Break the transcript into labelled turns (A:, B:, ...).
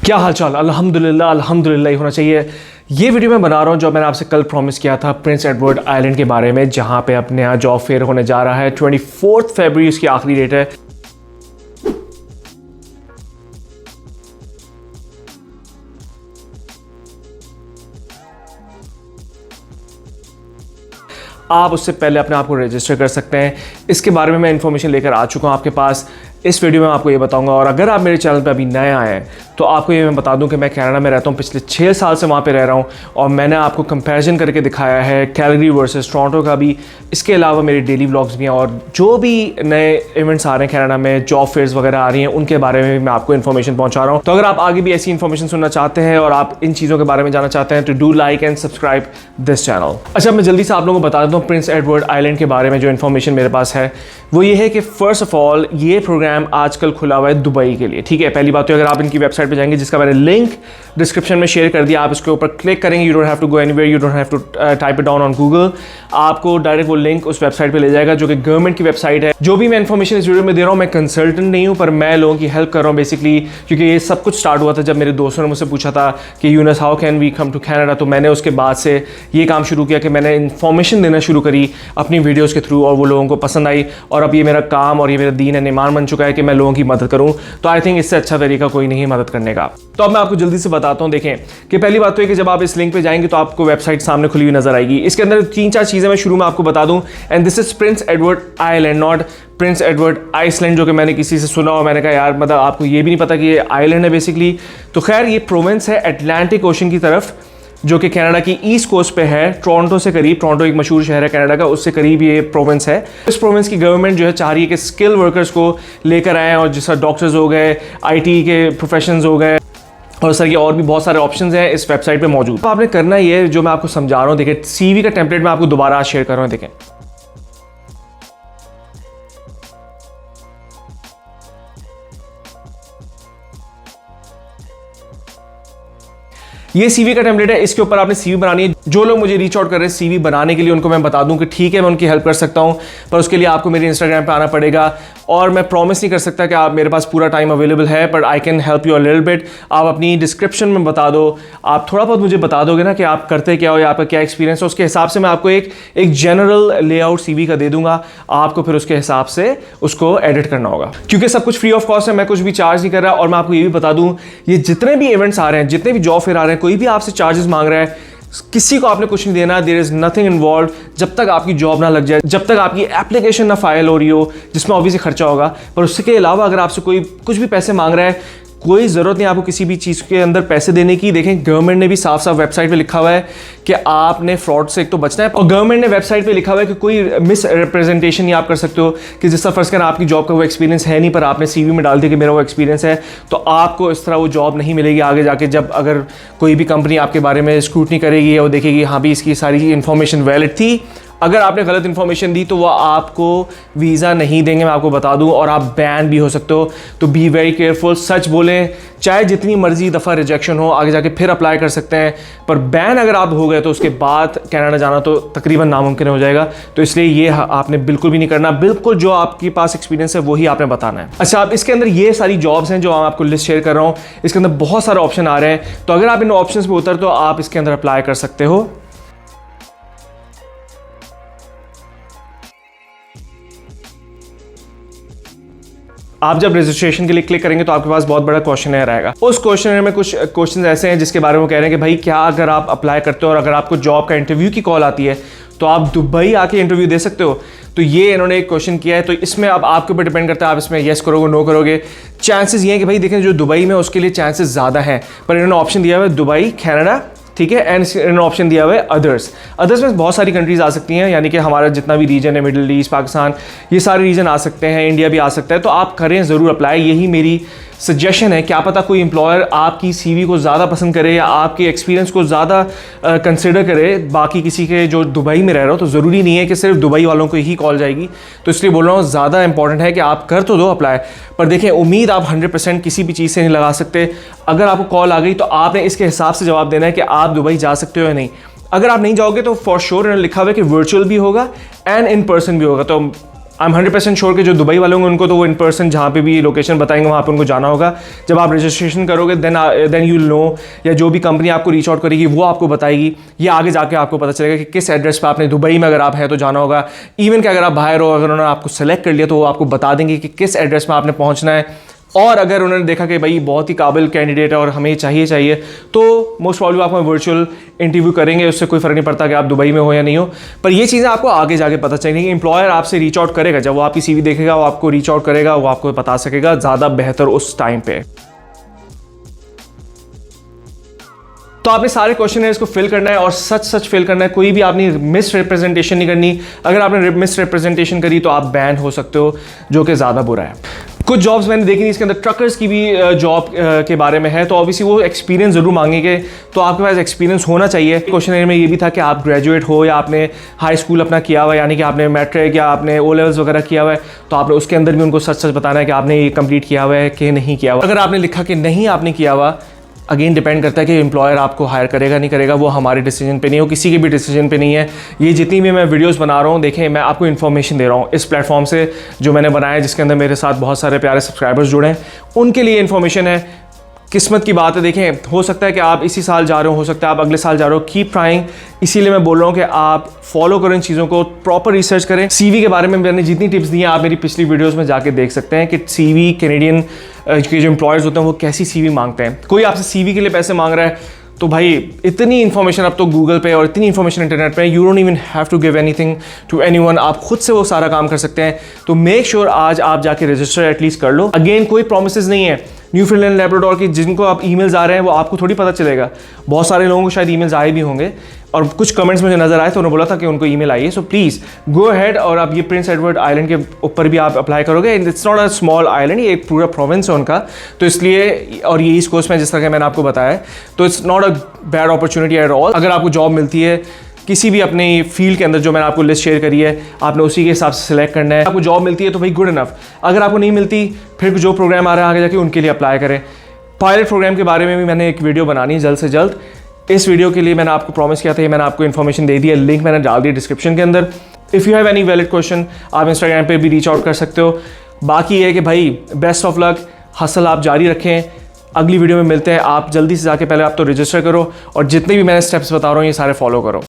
A: क्या हाल चाल? अल्हम्दुलिल्लाह अल्हम्दुलिल्लाह ही होना चाहिए। ये वीडियो मैं बना रहा हूँ जो मैंने आपसे कल प्रॉमिस किया था प्रिंस एडवर्ड आइलैंड के बारे में, जहाँ पे अपने यहाँ जॉब फेयर होने जा रहा है। 24 फरवरी उसकी आखिरी डेट है। आप उससे पहले अपने आप को रजिस्टर कर सकते हैं। इसके बारे में मैं इंफॉर्मेशन लेकर आ चुका हूँ आपके पास। इस वीडियो में आपको ये बताऊंगा। और अगर आप मेरे चैनल पे अभी नए आए हैं तो आपको ये मैं बता दूं कि मैं कनाडा में रहता हूँ, पिछले 6 साल से वहाँ पे रह रहा हूँ और मैंने आपको कंपैरिजन करके दिखाया है कैलगरी वर्सेस टोरंटो का भी। इसके अलावा मेरे डेली व्लॉग्स भी हैं और जो भी नए इवेंट्स आ रहे हैं कनाडा में, जॉब फेयर्स वगैरह आ रही हैं, उनके बारे में भी मैं आपको इन्फॉर्मेशन पहुँचा रहा हूँ। तो अगर आप आगे भी ऐसी इन्फॉर्मेशन सुनना चाहते हैं और आप इन चीज़ों के बारे में जानना चाहते हैं तो do like and subscribe this channel. अच्छा, मैं जल्दी से आप लोगों को बता देता हूँ प्रिंस एडवर्ड आइलैंड के बारे में जो इन्फॉर्मेशन मेरे पास है वो ये है कि फर्स्ट ऑफ ऑल ये प्रोग्राम आजकल खुला हुआ है दुबई के लिए। ठीक है, पहली बात तो अगर आप इनकी वेबसाइट पे जाएंगे जिसका मैंने लिंक डिस्क्रिप्शन में शेयर कर दिया, आप इसके ऊपर क्लिक करेंगे, you don't have to go anywhere, you don't have to type it down on Google, आपको डायरेक्ट वो लिंक उस वेबसाइट पे ले जाएगा जो कि गवर्नमेंट की वेबसाइट है। जो भी मैं इन्फॉर्मेशन इस वीडियो में दे रहा हूँ, मैं कंसल्टेंट नहीं हूँ पर मैं लोगों की हेल्प कर रहा हूँ बेसिकली, क्योंकि ये सब कुछ स्टार्ट हुआ था जब मेरे दोस्तों ने मुझसे पूछा था कि Yunus how can we come to Canada. तो मैंने उसके बाद से ये काम शुरू किया कि मैंने इन्फॉर्मेशन देना शुरू करी अपनी वीडियोज़ के थ्रू और वो लोगों को पसंद आई और अब ये मेरा काम और ये मेरा दीन है, ईमान बन चुका है कि मैं लोगों की मदद करूँ। तो आई थिंक इससे अच्छा तरीका कोई नहीं मदद करने का। तो अब मैं आपको जल्दी से बताता हूँ। देखें कि पहली बात तो है कि जब आप इस लिंक पे जाएंगे तो आपको वेबसाइट सामने खुली हुई नजर आएगी। इसके अंदर 3-4 चीज़ें मैं शुरू में आपको बता दूं। And this is Prince Edward Island, not Prince Edward Iceland, जो कि मैंने किसी से सुना और मैंने कहा यार मतलब आपको ये भी नहीं पता कि ये आइलैंड है बेसिकली। तो खैर ये प्रोविंस है अटलांटिक ओशन की तरफ, जो कि कनाडा की ईस्ट कोस्ट पे है, टोरंटो से करीब। टोरंटो एक मशहूर शहर है कनाडा का, उससे करीब ये प्रोविंस है। इस प्रोविंस की गवर्नमेंट जो है चाह रही है कि स्किल वर्कर्स को लेकर आए और जैसा डॉक्टर्स हो गए, आईटी के प्रोफेशंस हो गए और सर ये और भी बहुत सारे ऑप्शंस हैं इस वेबसाइट पे मौजूद। तो आपने करना ये जो मैं आपको समझा रहा हूँ, देखिए सीवी का टेम्पलेट मैं आपको दोबारा शेयर कर रहा हूँ। देखें ये सीवी का टेम्पलेट है, इसके ऊपर आपने सीवी बनानी है। जो लोग मुझे रीच आउट कर रहे हैं सीवी बनाने के लिए उनको मैं बता दूं कि ठीक है मैं उनकी हेल्प कर सकता हूं, पर उसके लिए आपको मेरे इंस्टाग्राम पे आना पड़ेगा और मैं प्रॉमिस नहीं कर सकता कि आप मेरे पास पूरा टाइम अवेलेबल है, but I can help you a little bit. आप अपनी डिस्क्रिप्शन में बता दो, आप थोड़ा बहुत मुझे बता दोगे ना कि आप करते क्या हो या आपका क्या एक्सपीरियंस है, उसके हिसाब से मैं आपको एक जनरल लेआउट सीवी का दे दूंगा। आपको फिर उसके हिसाब से उसको एडिट करना होगा, क्योंकि सब कुछ फ्री ऑफ कॉस्ट है, मैं कुछ भी चार्ज नहीं कर रहा। और मैं आपको ये भी बता दूं, ये जितने भी इवेंट्स आ रहे हैं, जितने भी जॉब फेयर आ रहे हैं, कोई भी आपसे चार्जेस मांग रहा है, किसी को आपने कुछ नहीं देना। देयर इज नथिंग इन्वॉल्व जब तक आपकी जॉब ना लग जाए, जब तक आपकी एप्लीकेशन ना फाइल हो रही हो, जिसमें ऑब्वियसली खर्चा होगा। पर उसके अलावा अगर आपसे कोई कुछ भी पैसे मांग रहा है, कोई ज़रूरत नहीं आपको किसी भी चीज़ के अंदर पैसे देने की। देखें गवर्नमेंट ने भी साफ साफ वेबसाइट पे लिखा हुआ है कि आपने फ्रॉड से एक तो बचना है, और गवर्नमेंट ने वेबसाइट पे लिखा हुआ है कि कोई मिस रिप्रेजेंटेशन नहीं आप कर सकते हो कि जिस तरह फर्ज कर आपकी जॉब का वो एक्सपीरियंस है नहीं पर आपने सीवी में डाल दिया कि मेरा वो एक्सपीरियंस है, तो आपको इस तरह वो जॉब नहीं मिलेगी आगे जाके। जब अगर कोई भी कंपनी आपके बारे में स्क्रूटनी करेगी और देखेगी हाँ भी इसकी सारी इंफॉर्मेशन वैलिड थी, अगर आपने गलत इन्फॉर्मेशन दी तो वो आपको वीज़ा नहीं देंगे, मैं आपको बता दूं, और आप बैन भी हो सकते हो। तो बी वेरी केयरफुल, सच बोलें, चाहे जितनी मर्जी दफ़ा रिजेक्शन हो आगे जाके फिर अप्लाई कर सकते हैं, पर बैन अगर आप हो गए तो उसके बाद कनाडा जाना तो तकरीबन नामुमकिन हो जाएगा। तो इसलिए ये आपने बिल्कुल भी नहीं करना, बिल्कुल जो आपके पास एक्सपीरियंस है वही आपने बताना है। अच्छा, आप इसके अंदर ये सारी जॉब्स हैं जो मैं आपको लिस्ट शेयर कर रहा हूँ, इसके अंदर बहुत सारे ऑप्शन आ रहे हैं, तो अगर आप इन ऑप्शन पे उतर तो आप इसके अंदर अप्लाई कर सकते हो। आप जब रजिस्ट्रेशन के लिए क्लिक करेंगे तो आपके पास बहुत बड़ा क्वेश्चनर आएगा। उस क्वेश्चनर में कुछ क्वेश्चंस ऐसे हैं जिसके बारे में वो कह रहे हैं कि भाई क्या अगर आप अप्लाई करते हो और अगर आपको जॉब का इंटरव्यू की कॉल आती है तो आप दुबई आके इंटरव्यू दे सकते हो। तो ये इन्होंने एक क्वेश्चन किया है, तो इसमें अब आपके ऊपर डिपेंड करता है आप इसमें येस करोगे नो करोगे। चांसेस ये हैं कि भाई देखें जो दुबई में उसके लिए चांसेस ज़्यादा हैं, पर इन्होंने ऑप्शन दिया हुआ है दुबई, कनाडा, ठीक है, एंड इन्होंने ऑप्शन दिया हुआ है अदर्स में बहुत सारी कंट्रीज आ सकती हैं, यानी कि हमारा जितना भी रीजन है, मिडिल ईस्ट, पाकिस्तान, ये सारे रीजन आ सकते हैं, इंडिया भी आ सकता है। तो आप करें ज़रूर अप्लाई, यही मेरी सजेशन है। क्या पता कोई एम्प्लॉयर आपकी सीवी को ज़्यादा पसंद करे या आपके एक्सपीरियंस को ज़्यादा कंसिडर करे बाकी किसी के जो दुबई में रह रहे हो। तो ज़रूरी नहीं है कि सिर्फ दुबई वालों को ही कॉल जाएगी, तो इसलिए बोल रहा हूँ ज़्यादा इंपॉर्टेंट है कि आप कर तो दो अप्लाई, पर देखें उम्मीद आप 100% किसी भी चीज़ से नहीं लगा सकते। अगर आपको कॉल आ गई तो आपने इसके हिसाब से जवाब देना है कि आप दुबई जा सकते हो या नहीं। अगर आप नहीं जाओगे तो फॉर श्योर लिखा हुआ है कि वर्चुअल भी होगा एंड इन पर्सन भी होगा। तो आई एम 100% श्योर कि जो दुबई वाले होंगे उनको तो वो इन पर्सन जहाँ पे भी लोकेशन बताएंगे वहाँ पे उनको जाना होगा। जब आप रजिस्ट्रेशन करोगे देन यू नो, या जो भी कंपनी आपको रीच आउट करेगी वो आपको बताएगी, ये आगे जाके आपको पता चलेगा कि किस एड्रेस पे आपने दुबई में अगर आप हैं तो जाना होगा। इवन कि अगर आप बाहर हो, अगर उन्होंने आपको सेलेक्ट कर लिया तो वो आपको बता देंगे कि किस एड्रेस में आपने पहुँचना है। और अगर उन्होंने देखा कि भाई बहुत ही काबिल कैंडिडेट है और हमें चाहिए तो मोस्ट प्रॉब्ली आपको वर्चुअल इंटरव्यू करेंगे। उससे कोई फ़र्क नहीं पड़ता कि आप दुबई में हो या नहीं हो, पर ये चीज़ें आपको आगे जाके पता चलेंगी। एम्प्लॉयर आपसे रीच आउट करेगा, जब वो आपकी CV देखेगा वो आपको रीच आउट करेगा, वो आपको बता सकेगा ज़्यादा बेहतर उस टाइम पे। तो आपने सारे क्वेश्चन इसको फिल करना है और सच फिल करना है, कोई भी आपने मिस रिप्रेजेंटेशन नहीं करनी। अगर आपने मिस रिप्रेजेंटेशन करी तो आप बैन हो सकते हो, जो कि ज़्यादा बुरा है। कुछ जॉब्स मैंने देखी, इसके अंदर ट्रकर्स की भी जॉब के बारे में है, तो ऑब्वियसली वो एक्सपीरियंस ज़रूर मांगेंगे, तो आपके पास एक्सपीरियंस होना चाहिए। क्वेश्चन में ये भी था कि आप ग्रेजुएट हो या आपने हाई स्कूल अपना किया हुआ है, यानी कि आपने मैट्रिक या आपने O लेवल्स वगैरह किया हुआ है, तो आपने उसके अंदर भी उनको सच बताना है कि आपने ये कंप्लीट किया हुआ है कि नहीं किया हुआ। अगर आपने लिखा कि नहीं आपने किया हुआ, अगेन डिपेंड करता है कि एम्प्लॉयर आपको हायर करेगा नहीं करेगा, वो हमारे डिसीजन पे नहीं है, वो किसी के भी डिसीजन पे नहीं है। ये जितनी भी मैं वीडियोस बना रहा हूँ, देखें मैं आपको इन्फॉर्मेशन दे रहा हूँ इस प्लेटफॉर्म से जो मैंने बनाया है, जिसके अंदर मेरे साथ बहुत सारे प्यारे सब्सक्राइबर्स जुड़े हैं, उनके लिए इन्फॉर्मेशन है। किस्मत की बात है, देखें हो सकता है कि आप इसी साल जा रहे हो सकता है आप अगले साल जा रहे हो, कीप ट्राइंग। इसीलिए मैं बोल रहा हूँ कि आप फॉलो करें इन चीज़ों को, प्रॉपर रिसर्च करें। CV के बारे में मैंने जितनी टिप्स दी हैं आप मेरी पिछली वीडियोस में जाके देख सकते हैं कि CV कैनेडियन के जो एम्प्लॉयर्स होते हैं वो कैसी CV मांगते हैं। कोई आपसे CV के लिए पैसे मांग रहा है तो भाई इतनी इन्फॉर्मेशन अब तो गूगल पे और इतनी इन्फॉर्मेशन इंटरनेट पे, you don't even have to give anything to anyone, आप खुद से वो सारा काम कर सकते हैं। तो मेक श्योर आज आप जाके रजिस्टर एटलीस्ट कर लो। अगेन कोई प्रोमिसेस नहीं है न्यूफाउंडलैंड लैब्राडोर की, जिनको आप ईमेल्स आ रहे हैं वो आपको थोड़ी पता चलेगा। बहुत सारे लोगों को शायद ईमेल्स आए भी होंगे और कुछ कमेंट्स मुझे नजर आए तो उन्होंने बोला था कि उनको ईमेल आई है। सो प्लीज़ गो अहेड और आप ये प्रिंस एडवर्ड आइलैंड के ऊपर भी आप अप्लाई करोगे। It's not a small island, ये एक पूरा प्रोविंस है उनका, तो इसलिए, और ये ईस्ट कोस्ट में जिस तरह का मैंने आपको बताया, तो it's not a bad opportunity at all. अगर आपको जॉब मिलती है किसी भी अपनी फील्ड के अंदर, जो मैंने आपको लिस्ट शेयर करी है, आपने उसी के हिसाब से सिलेक्ट करना है। आपको जॉब मिलती है तो भाई गुड इनफ, अगर आपको नहीं मिलती फिर जो प्रोग्राम आ रहा है आगे जाके उनके लिए अप्लाई करें। पायलट प्रोग्राम के बारे में भी मैंने एक वीडियो बनानी है जल्द से जल्द। इस वीडियो के लिए मैंने आपको प्रॉमिस किया था, ये मैंने आपको इन्फॉर्मेशन दे दी है, लिंक मैंने डाल दी डिस्क्रिप्शन के अंदर। If you have any valid question आप इंस्टाग्राम पे भी रीच आउट कर सकते हो। बाकी ये है कि भाई बेस्ट ऑफ लक, हसल आप जारी रखें। अगली वीडियो में मिलते हैं। आप जल्दी से जाके पहले आप तो रजिस्टर करो और जितने भी मैंने स्टेप्स बता रहा हूँ ये सारे फॉलो करो।